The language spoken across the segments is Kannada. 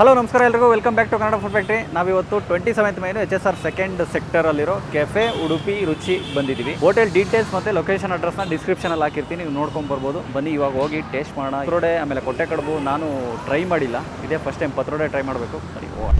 ಹಲೋ ನಮಸ್ಕಾರ ಎಲ್ರಿಗೂ welcome back to Kannada food factory. ನಾವಿವತ್ತು 27th ಮೈನು HSR ಸೆಕೆಂಡ್ ಸೆಕ್ಟರಲ್ಲಿರೋ ಕೆಫೆ ಉಡುಪಿ ರುಚಿ ಬಂದಿದ್ದೀವಿ. ಹೋಟೆಲ್ ಡೀಟೇಲ್ಸ್ ಮತ್ತು ಲೊಕೇಶನ್ ಅಡ್ರೆಸ್ನ ಡಿಸ್ಕ್ರಿಪ್ಷನಲ್ಲಿ ಹಾಕಿರ್ತೀನಿ, ನೀವು ನೋಡ್ಕೊಂಡು ಬರ್ಬೋದು. ಬನ್ನಿ ಇವಾಗ ಹೋಗಿ ಟೇಸ್ಟ್ ಮಾಡೋಣ. ಪತ್ರೋಡೆ ಆಮೇಲೆ ಕೊಟ್ಟೆ ಕಡುಬು ನಾನು ಟ್ರೈ ಮಾಡಿಲ್ಲ, ಇದೇ ಫಸ್ಟ್ ಟೈಮ್ ಪತ್ರೋಡೆ ಟ್ರೈ ಮಾಡಬೇಕು. ಸರಿ ಇವಾಗ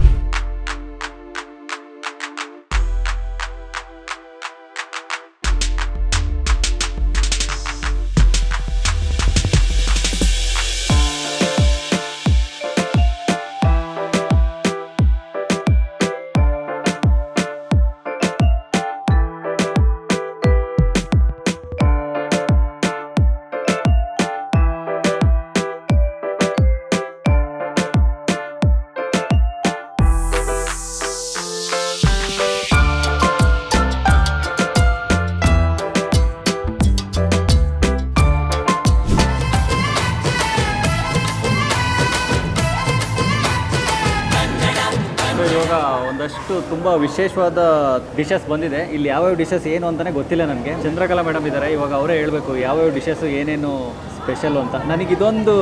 ಒಂದಷ್ಟು ತುಂಬ ವಿಶೇಷವಾದ ಡಿಶಸ್ ಬಂದಿದೆ. ಇಲ್ಲಿ ಯಾವ್ಯಾವ ಡಿಶಸ್ ಏನು ಅಂತಲೇ ಗೊತ್ತಿಲ್ಲ ನನಗೆ. ಚಂದ್ರಕಲಾ ಮೇಡಮ್ ಇದ್ದಾರೆ, ಇವಾಗ ಅವರೇ ಹೇಳಬೇಕು ಯಾವ್ಯಾವ ಡಿಶಸ್ಸು ಏನೇನು ಸ್ಪೆಷಲ್ಲು ಅಂತ. ನನಗೆ ಇದೊಂದು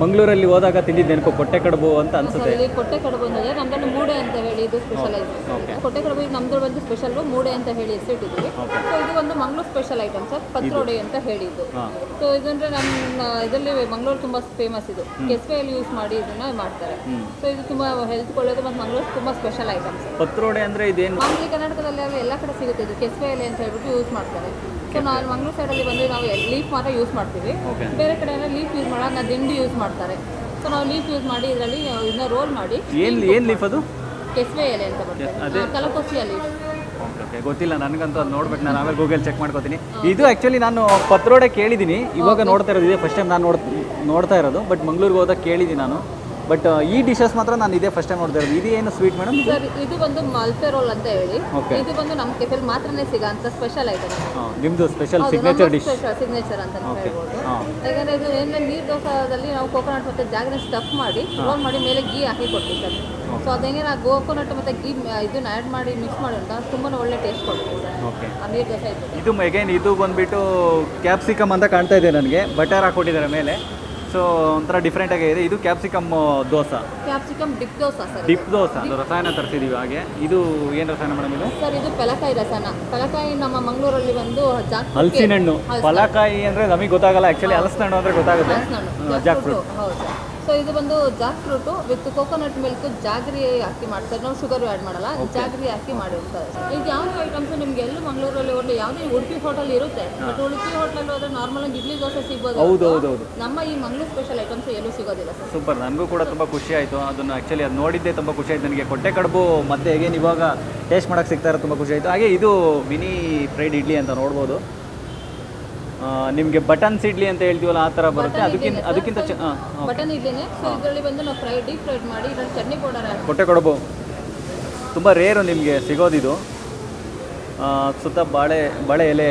ಮಂಗಳೂರಲ್ಲಿ ಹೋದಾಗ ತಿಂದಿದ್ದು ನೆನಪು, ಕೊಟ್ಟೆ ಕಡುಬು ಅಂತ ಅನ್ಸುತ್ತೆ. ಕೊಟ್ಟೆ ಕಡುಬು ಅಂದರೆ ನಮ್ಮಲ್ಲಿ ಮೂಡೆ ಅಂತ ಹೇಳಿ ಇದು ಸ್ಪೆಷಲೈಸ್. ಕೊಟ್ಟೆ ಕಡುಬು ಈಗ ನಮ್ಮದು ಬಂದು ಸ್ಪೆಷಲ್ಲು ಮೂಡೆ ಅಂತ ಹೇಳಿ ಹೆಸರಿಟ್ಟಿದ್ವಿ. ಸೊ ಇದು ಒಂದು ಮಂಗಳೂರು ಸ್ಪೆಷಲ್ ಐಟಮ್ ಸರ್, ಪತ್ರೋಡೆ ಅಂತ ಹೇಳಿದ್ದು. ಸೊ ಇದಂದ್ರೆ ನಮ್ಮ ಇದರಲ್ಲಿ ಮಂಗಳೂರು ತುಂಬ ಫೇಮಸ್. ಇದು ಕೆಸುವೆಯಲ್ಲಿ ಯೂಸ್ ಮಾಡಿ ಇದನ್ನ ಮಾಡ್ತಾರೆ. ಸೊ ಇದು ತುಂಬ ಹೆಲ್ತ್ ಒಳ್ಳೆಯದು ಮತ್ತು ಮಂಗಳೂರು ತುಂಬ ಸ್ಪೆಷಲ್ ಐಟಮ್ಸ್. ಪತ್ರೋಡೆ ಅಂದರೆ ಇದೇನು? ಮಾಮೂಲಿ ಕರ್ನಾಟಕದಲ್ಲಿ ಎಲ್ಲ ಕಡೆ ಸಿಗುತ್ತೆ ಇದು, ಕೆಸುವೆಯಲ್ಲಿ ಅಂತ ಹೇಳ್ಬಿಟ್ಟು ಯೂಸ್ ಮಾಡ್ತಾರೆ. ಸೊ ನಾವು ಮಂಗಳೂರು ಸೈಡಲ್ಲಿ ಬಂದರೆ ನಾವು ಲೀಫ್ ಮಾತ್ರ ಯೂಸ್ ಮಾಡ್ತೀವಿ, ಬೇರೆ ಕಡೆ ಎಲ್ಲ ಲೀಫ್ ಯೂಸ್ ಮಾಡೋಣ, ದಿಂಡಿ ಯೂಸ್ ಮಾಡ್ತಾರೆ. ಸೊ ನಾವು ಲೀಫ್ ಯೂಸ್ ಮಾಡಿ ಇದರಲ್ಲಿ ಇದನ್ನ ರೋಲ್ ಮಾಡಿ. ಏನು ಲೀಫ್ ಅದು? ಕೆಸುವೆ ಎಲೆ ಅಂತ ಬರ್ತದೆ, ಕಲಕೋಸಿಯ ಲೀಫ್. ಓಕೆ, ಗೊತ್ತಿಲ್ಲ ನನಗಂತೂ ಅದು ನೋಡ್ಬೇಕು. ನಾನು ಆಮೇಲೆ ಗೂಗಲ್ ಚೆಕ್ ಮಾಡ್ಕೋತೀನಿ. ಇದು ಆ್ಯಕ್ಚುಲಿ ನಾನು ಪತ್ರೋಡೆ ಕೇಳಿದ್ದೀನಿ, ಇವಾಗ ನೋಡ್ತಾ ಇರೋದು ಇದೆ ಫಸ್ಟ್ ಟೈಮ್ ನಾನು ನೋಡ್ತಾ ಇರೋದು. ಬಟ್ ಮಂಗಳೂರಿಗೆ ಹೋದಾಗ ಕೇಳಿದ್ದೀನಿ ನಾನು. ಬಟ್ ಈ ಡಿಶಸ್ ಮಾತ್ರ ನಾನು ಇದೇ ಫಸ್ಟ್ ಟೈಮ್ ನೋಡ್ತಾ ಇರೋದು. ಇದು ಏನು ಸ್ವೀಟ್ ಮೇಡಮ್? ಸರ್ ಇದು ಬಂದು ಮಲ್ಪೆ ರೋಲ್ ಅಂತ ಹೇಳಿ, ಇದು ಬಂದು ನಮ್ಮ ಕೆಫೆಲ್ ಮಾತ್ರನೇ ಸಿಗೋಂಥ ಸ್ಪೆಷಲ್ ಐಟಮ್. ನಿಮ್ಮದು ಸ್ಪೆಷಲ್ ಸಿಗ್ನೇಚರ್ ಡಿಶ್, ಸಿಗ್ನೇಚರ್ ಅಂತ ಹೇಳ್ಬೋದು. ಯಾಕಂದರೆ ಇದು ಏನು ನೀರು ದೋಸೆದಲ್ಲಿ ನಾವು ಕೋಕೋನಟ್ ಮತ್ತು ಜಾಗರಣೆ ಸ್ಟಫ್ ಮಾಡಿ ರೋಲ್ ಮಾಡಿ ಮೇಲೆ ಗೀ ಹಾಕಿ ಕೊಡ್ತೀವಿ ಸರ್. ಸೊ ಅದೇನೇ ನಾವು ಕೋಕೋನಟ್ ಮತ್ತು ಗೀ ಇದನ್ನ ಆ್ಯಡ್ ಮಾಡಿ ಮಿಕ್ಸ್ ಮಾಡೋದ್ರಿಂದ ತುಂಬಾ ಒಳ್ಳೆ ಟೇಸ್ಟ್ ಕೊಡ್ತೀವಿ ಸರ್. ಓಕೆ, ಆ ನೀರು ದೋಸೆ ಇದು ಅಗೇನ್ ಇದು ಬಂದುಬಿಟ್ಟು ಕ್ಯಾಪ್ಸಿಕಮ್ ಅಂತ ಕಾಣ್ತಾ ಇದೆ ನನಗೆ. ಬಟರ್ ಹಾಕ್ಕೊಟ್ಟಿದ್ದಾರೆ ಮೇಲೆ. ಸೊ ಒಂಥರ ಡಿಫ್ರೆಂಟ್ ಆಗಿದೆ. ಇದು capsicum dosa, capsicum dip dosa sir. Dip dosa ಅದು ರಸಾಯನ ತರಿಸಿದ್ದೀವಿ. ಹಾಗೆ ಇದು ಏನು ರಸಾಯನ ಮೇಡಮ್ ಇದು? ಸರ್ ಇದು ಪಲಕಾಯಿ ರಸಾಯನ. ಪಲಕಾಯಿ ನಮ್ಮ ಮಂಗಳೂರಲ್ಲಿ ಬಂದು ಹಲಸಿನ ಹಣ್ಣು. ಪಲಕಾಯಿ ಅಂದರೆ ನಮಗೆ ಗೊತ್ತಾಗಲ್ಲ ಆ್ಯಕ್ಚುಲಿ, ಹಲಸಿನ ಹಣ್ಣು ಅಂದರೆ ಗೊತ್ತಾಗುತ್ತೆ. Jack fruit. ಹೌದು ಸರ್. ಸೊ ಇದು ಬಂದು jack fruit with coconut milk, jaggery ಹಾಕಿ ಮಾಡ್ತಾರೆ. ನಾವು ಶುಗರ್ ಆ್ಯಡ್ ಮಾಡಲ್ಲ, ಜಾಗರಿ ಹಾಕಿ ಮಾಡಿರ್ತಾರೆ. ಈಗ ಯಾವ್ದು ಐಟಮ್ಸು ನಿಮ್ಗೆ ಎಲ್ಲೂ ಮಂಗಳೂರಲ್ಲಿ ಹೋದ್ರೆ ಯಾವುದೇ ಉಡುಪಿ ಹೋಟೆಲ್ ಇರುತ್ತೆ, ಬಟ್ ಉಡುಪಿ ಹೋಟೆಲ್ ಹೋದ್ರೆ ನಾರ್ಮಲ್ ಆಗಿ ಇಡ್ಲಿ ದೋಸೆ ಸಿಗ್ಬೋದು. ಹೌದು. ನಮ್ಮ ಈ ಮಂಗಳೂರು ಸ್ಪೆಷಲ್ ಐಟಮ್ಸ್ ಎಲ್ಲೂ ಸಿಗೋದಿಲ್ಲ ಸರ್. ಸೂಪರ್, ನನಗೂ ಕೂಡ ತುಂಬ ಖುಷಿ ಆಯಿತು. ಅದನ್ನು ಆ್ಯಕ್ಚುಲಿ ಅದು ನೋಡಿದ್ದೆ ತುಂಬ ಖುಷಿ ಆಯಿತು ನನಗೆ. ಕೊಟ್ಟೆ ಕಡುಬು ಮತ್ತೆ ಹೇಗೇನು ಇವಾಗ ಟೇಸ್ಟ್ ಮಾಡೋಕ್ಕೆ ಸಿಗ್ತಾ ಇರೋ ತುಂಬ ಖುಷಿ ಆಯಿತು. ಹಾಗೆ ಇದು ಮಿನಿ ಫ್ರೈಡ್ ಇಡ್ಲಿ ಅಂತ ನೋಡ್ಬೋದು. ನಿಮಗೆ ಬಟನ್ಸ್ ಇಡ್ಲಿ ಅಂತ ಹೇಳ್ತೀವಲ್ಲ ಆ ಥರ ಬರುತ್ತೆ. ಅದಕ್ಕಿಂತ ಬಟನ್ ಇಡ್ಲಿನೇ. ಸೊ ಇದರಲ್ಲಿ ಬಂದು ನಾವು ಡೀಪ್ ಫ್ರೈಡ್ ಮಾಡಿ ಇದರಲ್ಲಿ ಚಟ್ನಿ ಪೌಡರ್ ಹಾಕಿ. ಕೊಟ್ಟೆ ಕಡುಬು ತುಂಬ ರೇರು ನಿಮಗೆ ಸಿಗೋದಿದು. ಸುತ್ತ ಬಾಳೆ ಎಲೆ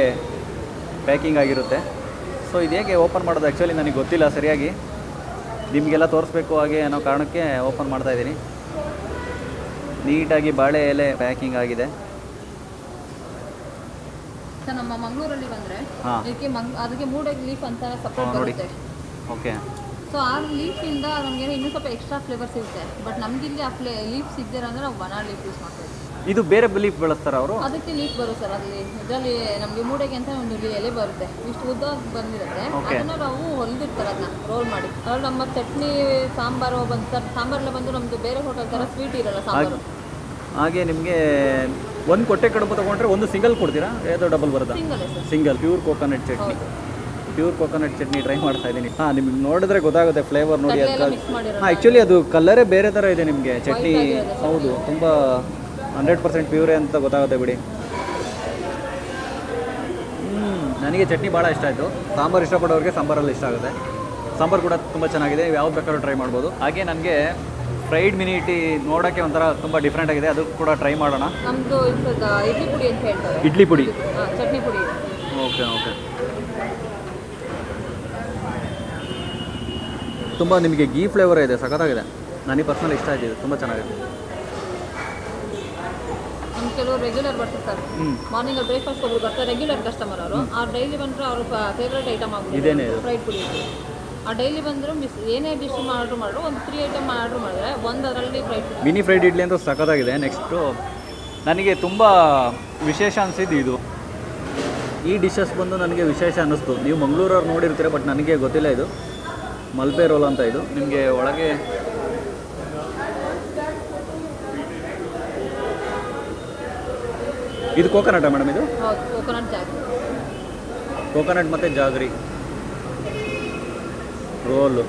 ಪ್ಯಾಕಿಂಗ್ ಆಗಿರುತ್ತೆ. ಸೊ ಇದು ಹೇಗೆ ಓಪನ್ ಮಾಡೋದು ಆ್ಯಕ್ಚುಲಿ ನನಗೆ ಗೊತ್ತಿಲ್ಲ ಸರಿಯಾಗಿ. ನಿಮಗೆಲ್ಲ ತೋರಿಸ್ಬೇಕು ಹಾಗೆ ಅನ್ನೋ ಕಾರಣಕ್ಕೆ ಓಪನ್ ಮಾಡ್ತಾಯಿದ್ದೀನಿ. ನೀಟಾಗಿ ಬಾಳೆ ಎಲೆ ಪ್ಯಾಕಿಂಗ್ ಆಗಿದೆ. ಸರ್ ನಮ್ಮ ಮಂಗಳೂರಲ್ಲಿ ಬಂದರೆ ಅದಕ್ಕೆ ಮೂಡೆ ಲೀಫ್ ಅಂತ ಸಪ್ರೇಟ್ ಬರುತ್ತೆ. ಓಕೆ. ಸೊ ಆ ಲೀಫಿಂದ ನಮಗೆ ಇನ್ನೂ ಸ್ವಲ್ಪ ಎಕ್ಸ್ಟ್ರಾ ಫ್ಲೇವರ್ ಸಿಗುತ್ತೆ. ಬಟ್ ನಮ್ಗೆ ಇಲ್ಲಿ ಆ ಲೀಫ್ ಸಿಗದಿರ ಅಂದರೆ ನಾವು ಬನಾನಾ ಲೀಫ್ ಯೂಸ್ ಮಾಡ್ತೀವಿ. ಇದು ಬೇರೆ ಲೀಫ್ ಬಳಸ್ತಾರೆ ಅವರು? ಅದಕ್ಕೆ ಲೀಫ್ ಬರುತ್ತೆ ಸರ್. ಅಲ್ಲಿ ಇದರಲ್ಲಿ ನಮಗೆ ಮೂಡೆಗೆ ಅಂತ ಒಂದು ಎಲೆ ಬರುತ್ತೆ, ಇಷ್ಟು ಉದ್ದ ಬಂದಿರುತ್ತೆ. ಅದನ್ನು ನಾವು ಹೊಲಿದಿರ್ತಾರೆ, ಅದನ್ನ ರೋಲ್ ಮಾಡಿ. ಅದ್ರಲ್ಲಿ ನಮ್ಮ ಚಟ್ನಿ ಸಾಂಬಾರು ಬಂದು ಸರ್, ಸಾಂಬಾರೆಲ್ಲ ಬಂದು ನಮ್ಮದು ಬೇರೆ ಹೋಟೆಲ್ ಥರ ಸ್ವೀಟ್ ಇರಲ್ಲ ಸಾಂಬಾರು. ಹಾಗೆ ನಿಮಗೆ ಒಂದು ಕೊಟ್ಟೆ ಕಡುಬು ತೊಗೊಂಡ್ರೆ ಒಂದು ಸಿಂಗಲ್ ಕೊಡ್ತೀರಾ? ಯಾವುದೋ ಡಬಲ್ ಬರುತ್ತಾ? Single. Pure coconut chutney. Pure coconut chutney try ಮಾಡ್ತಾ ಇದ್ದೀನಿ. ನಿಮಗೆ ನೋಡಿದ್ರೆ ಗೊತ್ತಾಗುತ್ತೆ ಫ್ಲೇವರ್ ನೋಡಿ. ಆ್ಯಕ್ಚುಲಿ ಅದು ಕಲರೇ ಬೇರೆ ಥರ ಇದೆ ನಿಮಗೆ ಚಟ್ನಿ. ಹೌದು, ತುಂಬ 100% ಪ್ಯೂರೇ ಅಂತ ಗೊತ್ತಾಗುತ್ತೆ ಬಿಡಿ. ನನಗೆ ಚಟ್ನಿ ಭಾಳ ಇಷ್ಟ ಆಯಿತು. ಸಾಂಬಾರು ಇಷ್ಟಪಡೋರಿಗೆ ಸಾಂಬಾರಲ್ಲಿ ಇಷ್ಟ ಆಗುತ್ತೆ. ಸಾಂಬಾರು ಕೂಡ ತುಂಬ ಚೆನ್ನಾಗಿದೆ, ಯಾವ್ದು ಬೇಕಾದ್ರೂ ಟ್ರೈ ಮಾಡ್ಬೋದು. ಹಾಗೆ ನನಗೆ ಫ್ರೈಡ್ ಮಿನಿಟಿ ನೋಡೋಕ್ಕೆ ಒಂಥರ ತುಂಬ ಡಿಫ್ರೆಂಟ್ ಆಗಿದೆ, ಅದು ಕೂಡ ಟ್ರೈ ಮಾಡೋಣ. ನಮ್ಮದು ಇಡ್ಲಿ ಪುಡಿ ಅಂತ ಹೇಳ್ತಾರೆ. ಇಡ್ಲಿ ಪುಡಿ, ಚಟ್ನಿ ಪುಡಿ. ಓಕೆ. ತುಂಬ ನಿಮಗೆ ಗೀ ಫ್ಲೇವರ್ ಇದೆ, ಸಖತ್ತಾಗಿದೆ. ನನಗೆ ಪರ್ಸನಲ್ ಇಷ್ಟ ಆಗಿದೆ, ತುಂಬ ಚೆನ್ನಾಗಿದೆ. ನಮ್ಮ ಕೆಲವರು ರೆಗ್ಯುಲರ್ ಬರ್ತಿರ್ತಾರೆ, ಮಾರ್ನಿಂಗ್ ಬ್ರೇಕ್ಫಾಸ್ಟ್ ಒಬ್ರು ಬರ್ತಾರೆ, ರೆಗ್ಯುಲರ್ ಕಸ್ಟಮರ್ ಅವರು. ಅವ್ರು ಡೈಲಿ ಬಂದರೆ ಅವ್ರ ಫೇವ್ರೇಟ್ ಐಟಮ್ ಆಗುತ್ತೆ ಫ್ರೈಡ್ ಪುಡಿ. ಡೈಲಿ ಬಂದರೂ ಏನೇ ಡಿಶ್ ಆರ್ಡ್ರ್ ಮಾಡಿದ್ರು ಒಂದು 3 ಐಟಮ್ ಆರ್ಡ್ರ್ ಮಾಡಿದ್ರೆ ಒಂದು ಅದರಲ್ಲಿ ಫ್ರೈಡ್ ಮಿನಿ ಫ್ರೈಡ್ ಇಡ್ಲಿ ಅಂತ ಸಖತ್ತಾಗಿದೆ. ನೆಕ್ಸ್ಟು ನನಗೆ ತುಂಬ ವಿಶೇಷ ಅನಿಸಿದ್ದು ಇದು. ಈ ಡಿಶಸ್ ಬಂದು ನನಗೆ ವಿಶೇಷ ಅನ್ನಿಸ್ತು. ನೀವು ಮಂಗಳೂರವ್ರು ನೋಡಿರ್ತೀರ, ಬಟ್ ನನಗೆ ಗೊತ್ತಿಲ್ಲ. ಇದು ಮಲ್ಪೆ ರೋಲ್ ಅಂತ. ಇದು ನಿಮಗೆ ಒಳಗೆ ಇದು ಕೋಕೋನಟಾ ಮೇಡಮ್? ಇದು ಕೋಕೋನಟ್ ಜಾಗ್ರಿ, ಕೋಕೋನಟ್ ಮತ್ತು ಜಾಗ್ರಿ ರೋಲು.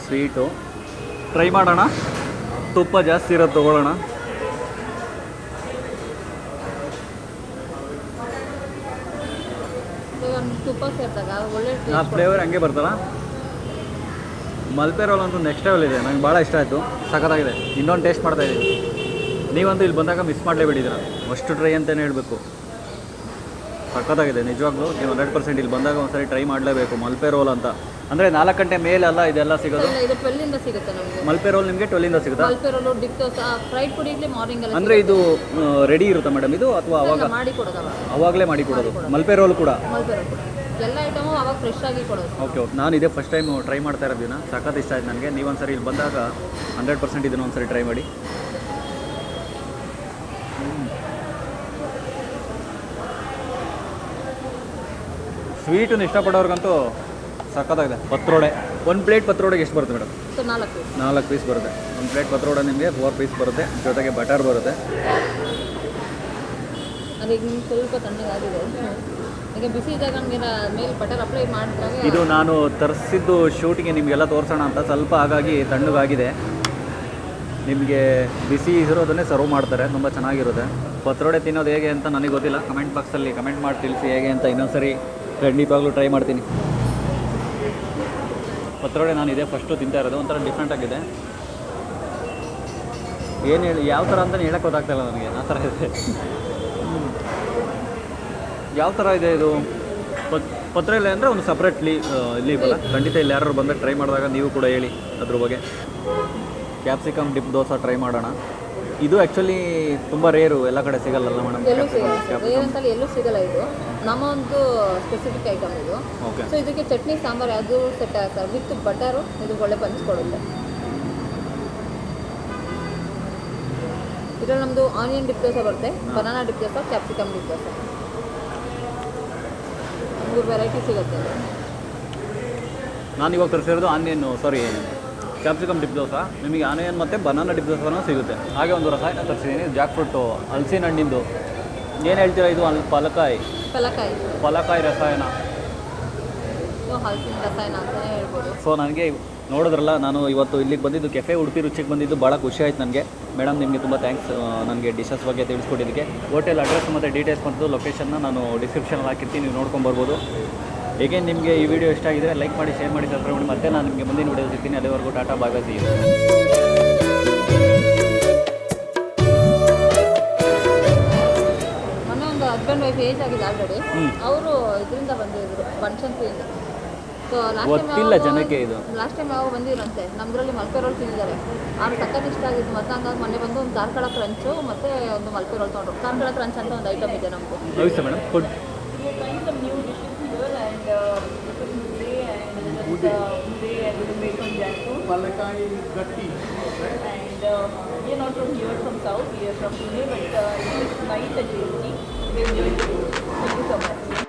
ಸ್ವೀಟು ಟ್ರೈ ಮಾಡೋಣ. ತುಪ್ಪ ಜಾಸ್ತಿ ಇರೋದು ತೊಗೊಳ್ಳೋಣ. ತುಪ್ಪ ಸೇರಿದಾಗ ಒಳ್ಳೆ ಆ ಫ್ಲೇವರ್ ಹಂಗೆ ಬರ್ತಲ್ಲ. ಮಲ್ಪೆ ರೋಲ್ ಅಂತೂ ನೆಕ್ಸ್ಟ್ ಲೆವೆಲ್ ಇದೆ. ನಂಗೆ ಭಾಳ ಇಷ್ಟ ಆಯಿತು, ಸಖತ್ತಾಗಿದೆ. ಇನ್ನೊಂದು ಟೇಸ್ಟ್ ಮಾಡ್ತಾಯಿದ್ದೀನಿ. ನೀವಂತೂ ಇಲ್ಲಿ ಬಂದಾಗ ಮಿಸ್ ಮಾಡಲೇಬಿಟ್ಟಿದ್ದೀರ. ಅಷ್ಟು ಟ್ರೈ ಅಂತಲೇ ಹೇಳಬೇಕು. ಸಖತ್ತಾಗಿದೆ ನಿಜವಾಗ್ಲೂ. ನೀವು 100% ಇಲ್ಲಿ ಬಂದಾಗ ಒಂದ್ಸರಿ ಟ್ರೈ ಮಾಡಲೇಬೇಕು. ಮಲ್ಪೆ ರೋಲ್ ಅಂತ ಅಂದರೆ 4 ಗಂಟೆ ಮೇಲಲ್ಲ ಇದೆಲ್ಲ ಸಿಗೋದು. ಇದು 12 ಸಿಗುತ್ತೆ ನಮಗೆ. ಮಲ್ಪೆ ರೋಲ್ ನಿಮಗೆ 12 ಸಿಗುತ್ತಾ? Malpe roll, dip dosa, fried podi idli morning ಎಲ್ಲ. ಅಂದರೆ ಇದು ರೆಡಿ ಇರುತ್ತಾ ಮೇಡಮ್ ಇದು, ಅಥವಾ ಅವಾಗ ಮಾಡಿ ಕೊಡೋದು? ಅವಾಗಲೇ ಮಾಡಿ ಕೊಡೋದು. ಮಲ್ಪೆ ರೋಲ್ ಕೂಡ? ಮಲ್ಪೆ ರೋಲ್ ಕೂಡ ಎಲ್ಲ ಐಟಮು ಅವಾಗ ಫ್ರೆಶ್ ಆಗಿ ಕೊಡೋದು. Okay okay. ನಾನು ಇದೇ ಫಸ್ಟ್ ಟೈಮ್ ಟ್ರೈ ಮಾಡ್ತಾ ಇರೋದಿನ. ಸಖತ್ ಇಷ್ಟ ಆಯ್ತು ನನಗೆ. ನೀವೊಂದ್ಸರಿ ಇಲ್ಲಿ ಬಂದಾಗ 100% ಇದನ್ನು ಒಂದ್ಸರಿ ಟ್ರೈ ಮಾಡಿ. ಸ್ವೀಟನ್ನು ಇಷ್ಟಪಡೋರ್ಗಂತೂ ಸಖತ್ತಾಗಿದೆ. ಪತ್ರೊಡೆ, ಒಂದು ಪ್ಲೇಟ್ ಪತ್ರೊಡೆಗೆ ಎಷ್ಟು ಬರುತ್ತೆ ಮೇಡಮ್? 4 ಪೀಸ್ ಬರುತ್ತೆ. ಒಂದು ಪ್ಲೇಟ್ ಪತ್ರೊಡೆ ನಿಮಗೆ 4 ಪೀಸ್ ಬರುತ್ತೆ. ಜೊತೆಗೆ ಬಟರ್ ಬರುತ್ತೆ. ಅದೀಗ ಸ್ವಲ್ಪ ತಣ್ಣಗಾಗಿದೆ. ಈಗ ಬಿಸಿ ಇದ್ದಾಗ ನಮಗೆ ಮೇಲೆ ಬಟರ್ ಅಪ್ಲೈ ಮಾಡಿದಾಗ ಇದು ನಾನು ತರಿಸಿದ್ದು ಶೂಟಿಗೆ ನಿಮಗೆಲ್ಲ ತೋರಿಸೋಣ ಅಂತ ಸ್ವಲ್ಪ, ಹಾಗಾಗಿ ತಣ್ಣಗಾಗಿದೆ. ನಿಮಗೆ ಬಿಸಿ ಇರೋದನ್ನೇ ಸರ್ವ್ ಮಾಡ್ತಾರೆ. ತುಂಬ ಚೆನ್ನಾಗಿರುತ್ತೆ. ಪತ್ರೊಡೆ ತಿನ್ನೋದು ಹೇಗೆ ಅಂತ ನನಗೆ ಗೊತ್ತಿಲ್ಲ. ಕಮೆಂಟ್ ಬಾಕ್ಸಲ್ಲಿ ಕಮೆಂಟ್ ಮಾಡಿ ತಿಳಿಸಿ ಹೇಗೆ ಅಂತ. ಇನ್ನೊಂದ್ಸರಿ ಖಂಡಿತವಾಗ್ಲೂ ಟ್ರೈ ಮಾಡ್ತೀನಿ. ಪತ್ರೊಡೆ ನಾನು ಇದೇ ಫಸ್ಟು ತಿಂತಾ ಇರೋದು. ಒಂಥರ ಡಿಫ್ರೆಂಟ್ ಆಗಿದೆ. ಏನು ಹೇಳಿ, ಯಾವ ಥರ ಅಂತಲೇ ಹೇಳಕ್ಕೆ ಗೊತ್ತಾಗ್ತಾಯಿಲ್ಲ ನನಗೆ. ಆ ಥರ ಇದೆ. ಯಾವ ಥರ ಇದೆ ಇದು? ಪತ್ರೊಡೆ ಅಂದರೆ ಒಂದು ಸಪ್ರೇಟ್ ಲೀವ್ ಅಲ್ಲ? ಖಂಡಿತ ಇಲ್ಲಿ ಯಾರು ಬಂದಾಗ ಟ್ರೈ ಮಾಡಿದಾಗ ನೀವು ಕೂಡ ಹೇಳಿ ಅದ್ರ ಬಗ್ಗೆ. ಕ್ಯಾಪ್ಸಿಕಮ್ ಡಿಪ್ ದೋಸೆ ಟ್ರೈ ಮಾಡೋಣ. ಇದು ಆ್ಯಕ್ಚುಲಿ ತುಂಬ ರೇರು, ಎಲ್ಲ ಕಡೆ ಸಿಗಲ್ಲಲ್ಲ ಮೇಡಮ್? ಎಲ್ಲೂ ಸಿಗಲ್ಲ. ಇದು ನಮ್ಮ ಒಂದು ಸ್ಪೆಸಿಫಿಕ್ ಐಟಮ್ ಇದು. ಓಕೆ. ಸೊ ಇದಕ್ಕೆ ಚಟ್ನಿ ಸಾಂಬಾರು ಅದು ಸೆಟ್ ಆಗ್ತದೆ ವಿತ್ ಬಟರು. ಇದು ಒಳ್ಳೆ ಪಂಚ್ ಕೊಡುತ್ತೆ. ಇದರಲ್ಲಿ ನಮ್ಮದು ಆನಿಯನ್ ಡಿಪ್ ದೋಸೆ ಬರುತ್ತೆ, banana dip dosa, capsicum dip dosa, 3 variety ಸಿಗುತ್ತೆ. ನಾನು ಇವಾಗ ತರಿಸಿರೋದು ಕ್ಯಾಪ್ಸಿಕಮ್ ಡಿಪ್ ದೋಸೆ. ನಿಮಗೆ ಆನಿಯನ್ ಮತ್ತು ಬನಾನಾ ಡಿಪ್ ದೋಸೆನೂ ಸಿಗುತ್ತೆ. ಹಾಗೆ ಒಂದು ರಸಾಯನ ತರಿಸಿದ್ದೀನಿ, ಜಾಕ್ ಫ್ರೂಟು, ಹಲಸಿನ ಹಣ್ಣಿಂದು. ಏನು ಹೇಳ್ತೀರಾ ಇದು? ಪಲಕಾಯಿ ರಸಾಯನ. ಹಲಸಿನ ರಸಾಯನ ಅಂತಲೇ ಹೇಳ್ಬೋದು. ಸೊ ನನಗೆ ನೋಡಿದ್ರಲ್ಲ, ನಾನು ಇವತ್ತು ಇಲ್ಲಿಗೆ ಬಂದಿದ್ದು ಕೆಫೆ ಉಡುಪಿ ರುಚಿಗೆ ಬಂದಿದ್ದು ಭಾಳ ಖುಷಿ ಆಯ್ತು ನನಗೆ. ಮೇಡಮ್ ನಿಮಗೆ ತುಂಬ ಥ್ಯಾಂಕ್ಸ್ ನನಗೆ ಡಿಶಸ್ ಬಗ್ಗೆ ತಿಳಿಸ್ಕೊಟ್ಟಿದ್ದಕ್ಕೆ. ಹೋಟೆಲ್ ಅಡ್ರೆಸ್ ಮತ್ತು ಡೀಟೇಲ್ಸ್ ಮತ್ತು ಲೊಕೇಶನ್ನ ನಾನು ಡಿಸ್ಕ್ರಿಪ್ಷನಲ್ಲಿ ಹಾಕಿರ್ತೀನಿ, ನೀವು ನೋಡ್ಕೊಂಬರ್ಬೋದು. ಹೇಗೆ ನಿಮಗೆ ಈ ವಿಡಿಯೋ ಇಷ್ಟ ಆಗಿದ್ರೆ ಲೈಕ್ ಮಾಡಿ, ಶೇರ್ ಮಾಡಿ, ಸಬ್ಸ್ಕ್ರೈಬ್ ಮಾಡಿ. ಮತ್ತೆ ನಾನು ನಿಮಗೆ ಮುಂದಿನ ವಿಡಿಯೋ ಸಿಗ್ತೀನಿ. ಅಲ್ಲಿವರೆಗೂ ಟಾಟಾ, ಬಾಯ್ ಬಾಯ್, ಸಿ ಯು. ಮೊನ್ನೆ ಒಂದು ಹಸ್ಬೆಂಡ್ ವೈಫ್ ಏಜ್ ಆಗಿದೆ ಆಲ್ರೆಡಿ. ಅವರು ಇದರಿಂದ ಬಂದಿದ್ರು, ಬನಶಂಕರಿಯಿಂದ. ಸೊ ಗೊತ್ತಿಲ್ಲ ಜನಕ್ಕೆ ಇದು. ಲಾಸ್ಟ್ ಟೈಮ್ ಯಾವ ಬಂದಿರಂತೆ ನಮ್ಮದ್ರಲ್ಲಿ ಮಲ್ಪೆ ರೋಲ್ ತಿಂದಿದ್ದಾರೆ. ಅವ್ರು ಸಕ್ಕತ್ ಇಷ್ಟ ಆಗಿದ್ದು. ಮತ್ತೆ ಹಂಗಾಗಿ ಮೊನ್ನೆ ಬಂದು ಒಂದು ಕಾರ್ಕಳ ಕ್ರಂಚು ಮತ್ತು ಒಂದು ಮಲ್ಪೆ ರೋಲ್ ತೊಗೊಂಡ್ರು. ಕಾರ್ಕಳ ಕ್ರಂಚ್ ಅಂತ ಒಂದು ಐಟಮ್ ಇದೆ ನಮ್ಮದು. ಹೌದು madam. Food Palakai Gatti. And we are not from here, from south. We are from Pune, but it is nice and tasty. We enjoyed it. Thank you so much.